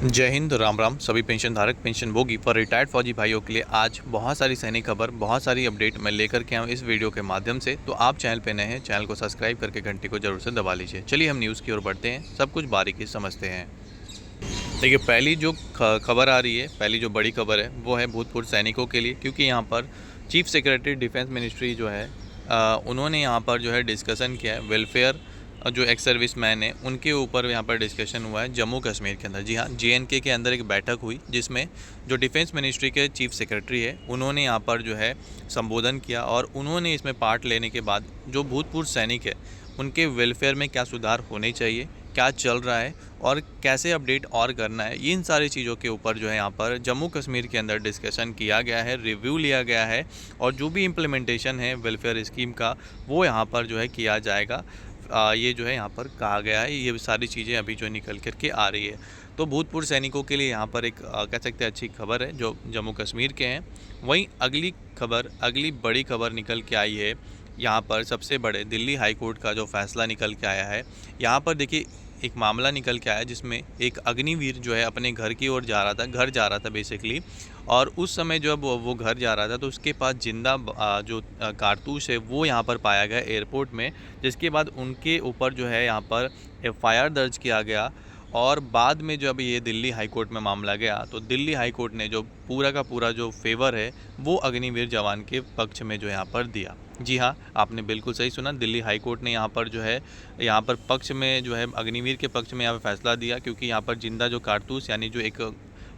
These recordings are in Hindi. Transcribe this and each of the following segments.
जय हिंद, राम राम सभी पेंशन धारक, पेंशनभोगी पर रिटायर्ड फौजी भाइयों के लिए आज बहुत सारी सैनिक खबर, बहुत सारी अपडेट मैं लेकर के आया हूँ इस वीडियो के माध्यम से। तो आप चैनल पे नए हैं, चैनल को सब्सक्राइब करके घंटी को जरूर से दबा लीजिए। चलिए हम न्यूज़ की ओर बढ़ते हैं, सब कुछ बारीकी से समझते हैं। देखिए, पहली जो खबर आ रही है, पहली जो बड़ी खबर है वो है भूतपूर्व सैनिकों के लिए, क्योंकि यहाँ पर चीफ सेक्रेटरी डिफेंस मिनिस्ट्री जो है उन्होंने यहाँ पर जो है डिस्कशन किया है वेलफेयर जो एक्स सर्विस मैन है उनके ऊपर यहाँ पर डिस्कशन हुआ है जम्मू कश्मीर के अंदर। जी हाँ, JNK के अंदर एक बैठक हुई जिसमें जो डिफेंस मिनिस्ट्री के चीफ सेक्रेटरी है उन्होंने यहाँ पर जो है संबोधन किया, और उन्होंने इसमें पार्ट लेने के बाद जो भूतपूर्व सैनिक है उनके वेलफेयर में क्या सुधार होने चाहिए, क्या चल रहा है और कैसे अपडेट और करना है, इन सारी चीज़ों के ऊपर जो है यहाँ पर जम्मू कश्मीर के अंदर डिस्कशन किया गया है, रिव्यू लिया गया है, और जो भी इम्प्लीमेंटेशन है वेलफेयर स्कीम का वो यहाँ पर जो है किया जाएगा। ये जो है यहाँ पर कहा गया है, ये सारी चीज़ें अभी जो निकल कर के आ रही है। तो भूतपूर्व सैनिकों के लिए यहाँ पर एक कह सकते हैं अच्छी खबर है जो जम्मू कश्मीर के हैं। वहीं अगली खबर, अगली बड़ी खबर निकल के आई है यहाँ पर सबसे बड़े दिल्ली हाई कोर्ट का जो फैसला निकल के आया है। यहाँ पर देखिए एक मामला निकल के आया जिसमें एक अग्निवीर जो है अपने घर की ओर जा रहा था, घर जा रहा था बेसिकली, और उस समय जब वो घर जा रहा था तो उसके पास जिंदा जो कारतूस है वो यहाँ पर पाया गया एयरपोर्ट में, जिसके बाद उनके ऊपर जो है यहाँ पर FIR दर्ज किया गया। और बाद में जब ये दिल्ली हाई कोर्ट में मामला गया तो दिल्ली हाई कोर्ट ने जो पूरा का पूरा जो फेवर है वो अग्निवीर जवान के पक्ष में जो यहाँ पर दिया। जी हाँ, आपने बिल्कुल सही सुना, दिल्ली हाई कोर्ट ने यहाँ पर जो है यहाँ पर पक्ष में जो है अग्निवीर के पक्ष में यहाँ पर फैसला दिया, क्योंकि यहाँ पर जिंदा जो कारतूस यानी जो एक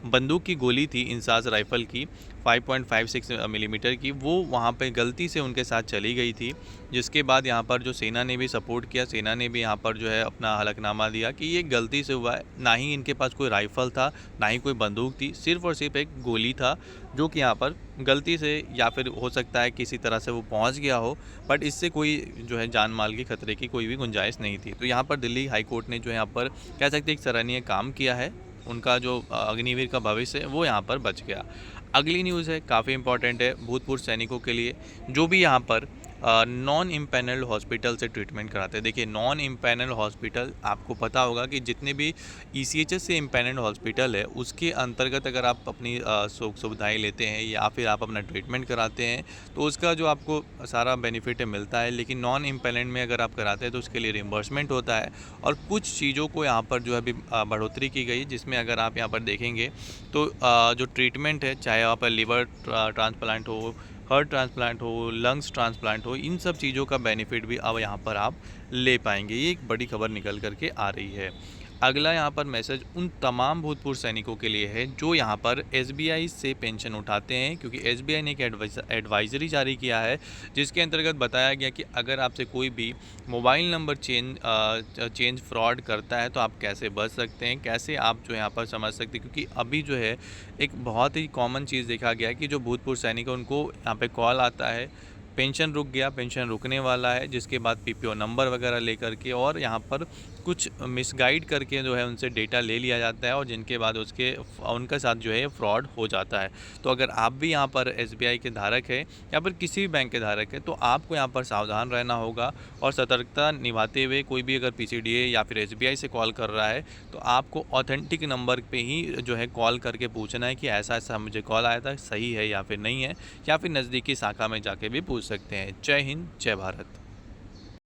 बंदूक की गोली थी इंसास राइफ़ल की 5.56 मिलीमीटर की, वो वहाँ पे गलती से उनके साथ चली गई थी, जिसके बाद यहाँ पर जो सेना ने भी सपोर्ट किया, सेना ने भी यहाँ पर जो है अपना हलफनामा दिया कि ये गलती से हुआ है, ना ही इनके पास कोई राइफ़ल था, ना ही कोई बंदूक थी, सिर्फ़ और सिर्फ एक गोली था जो कि यहाँ पर गलती से, या फिर हो सकता है किसी तरह से वो पहुँच गया हो, बट इससे कोई जो है जान माल के खतरे की कोई भी गुंजाइश नहीं थी। तो यहाँ पर दिल्ली हाई कोर्ट ने जो यहाँ पर कह सकते एक सराहनीय काम किया है, उनका जो अग्निवीर का भविष्य है वो यहाँ पर बच गया। अगली न्यूज़ है, काफ़ी इंपॉर्टेंट है भूतपूर्व सैनिकों के लिए जो भी यहाँ पर नॉन इम्पैनल्ड हॉस्पिटल से ट्रीटमेंट कराते हैं। देखिए, नॉन इम्पैनल्ड हॉस्पिटल आपको पता होगा कि जितने भी ECHS से इम्पैनल्ड हॉस्पिटल है उसके अंतर्गत अगर आप अपनी सुख सुविधाएँ लेते हैं या फिर आप अपना ट्रीटमेंट कराते हैं तो उसका जो आपको सारा बेनिफिट मिलता है। लेकिन नॉन इम्पैनल्ड में अगर आप कराते हैं तो उसके लिए रिम्बर्समेंट होता है, और कुछ चीज़ों को यहाँ पर जो है अभी बढ़ोतरी की गई, जिसमें अगर आप यहाँ पर देखेंगे तो जो ट्रीटमेंट है, चाहे आप लिवर ट्रांसप्लांट हो, हार्ट ट्रांसप्लांट हो, लंग्स ट्रांसप्लांट हो, इन सब चीज़ों का बेनिफिट भी अब यहाँ पर आप ले पाएंगे। ये एक बड़ी खबर निकल करके आ रही है। अगला यहाँ पर मैसेज उन तमाम भूतपूर्व सैनिकों के लिए है जो यहाँ पर SBI से पेंशन उठाते हैं, क्योंकि SBI ने एक एडवाइजरी जारी किया है जिसके अंतर्गत बताया गया कि अगर आपसे कोई भी मोबाइल नंबर चेंज फ्रॉड करता है तो आप कैसे बच सकते हैं, कैसे आप जो यहाँ पर समझ सकते हैं। क्योंकि अभी जो है एक बहुत ही कॉमन चीज़ देखा गया है कि जो भूतपूर्व सैनिक है उनको यहाँ पर कॉल आता है, पेंशन रुक गया, पेंशन रुकने वाला है, जिसके बाद PPO नंबर वगैरह लेकर के और यहाँ पर कुछ मिसगाइड करके जो है उनसे डेटा ले लिया जाता है, और जिनके बाद उनके साथ जो है फ्रॉड हो जाता है। तो अगर आप भी यहाँ पर SBI के धारक है या फिर किसी भी बैंक के धारक है तो आपको यहाँ पर सावधान रहना होगा, और सतर्कता निभाते हुए कोई भी अगर PCDA या फिर SBI से कॉल कर रहा है तो आपको ऑथेंटिक नंबर पे ही जो है कॉल करके पूछना है कि ऐसा ऐसा मुझे कॉल आया था, सही है या फिर नहीं है, या फिर नज़दीकी शाखा में जाके भी पूछ सकते हैं। जय हिंद, जय भारत।